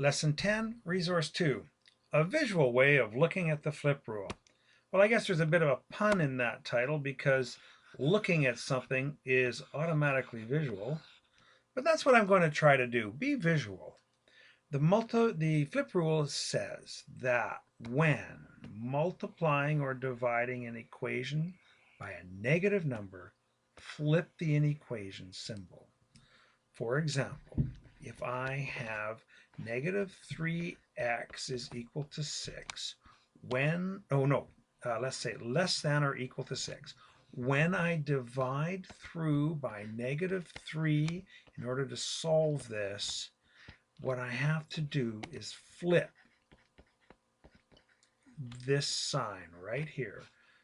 Lesson 10, Resource 2, a visual way of looking at the flip rule. Well, I guess there's a bit of a pun in that title because looking at something is automatically visual, but that's what I'm going to try to do, be visual. The flip rule says that when multiplying or dividing an equation by a negative number, flip the inequation symbol. For example, if I have negative 3x is equal to 6, let's say less than or equal to 6. When I divide through by negative 3 in order to solve this, what I have to do is flip this sign right here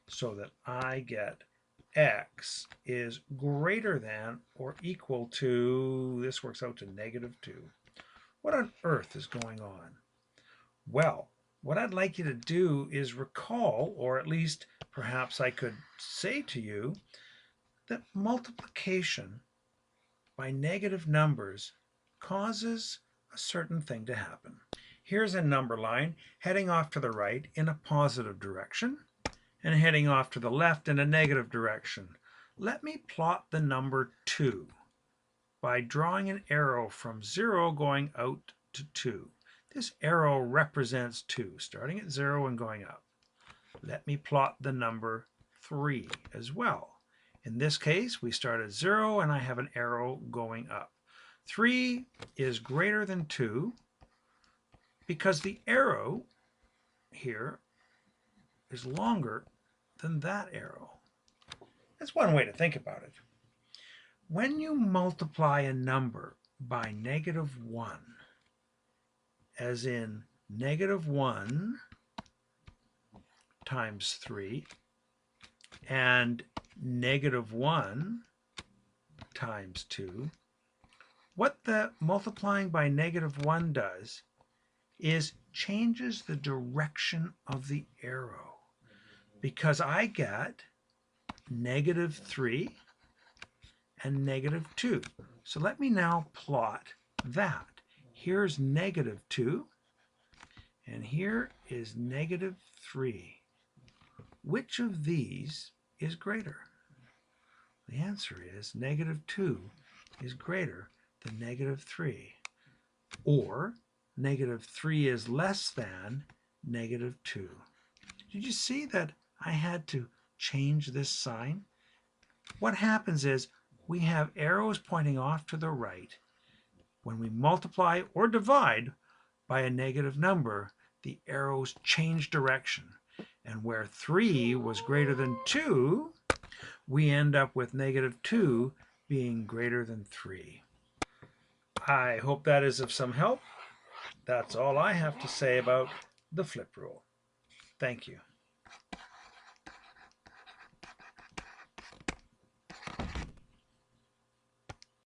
so that I get x is greater than or equal to, this works out to negative 2. What on earth is going on? Well, what I'd like you to do is recall, or at least perhaps I could say to you, that multiplication by negative numbers causes a certain thing to happen. Here's a number line heading off to the right in a positive direction and heading off to the left in a negative direction. Let me plot the number 2 by drawing an arrow from 0 going out to 2. This arrow represents 2, starting at 0 and going up. Let me plot the number 3 as well. In this case, we start at 0 and I have an arrow going up. 3 is greater than 2 because the arrow here is longer than that arrow. That's one way to think about it. When you multiply a number by negative 1, as in negative 1 times 3 and negative 1 times 2, what the multiplying by negative 1 does is changes the direction of the arrow, because I get negative 3 and negative 2. So let me now plot that. Here's negative 2, and here is negative 3. Which of these is greater? The answer is negative 2 is greater than negative 3. Or negative 3 is less than negative 2. Did you see that I had to change this sign? What happens is we have arrows pointing off to the right. When we multiply or divide by a negative number, the arrows change direction. And where 3 was greater than 2, we end up with negative 2 being greater than 3. I hope that is of some help. That's all I have to say about the flip rule. Thank you.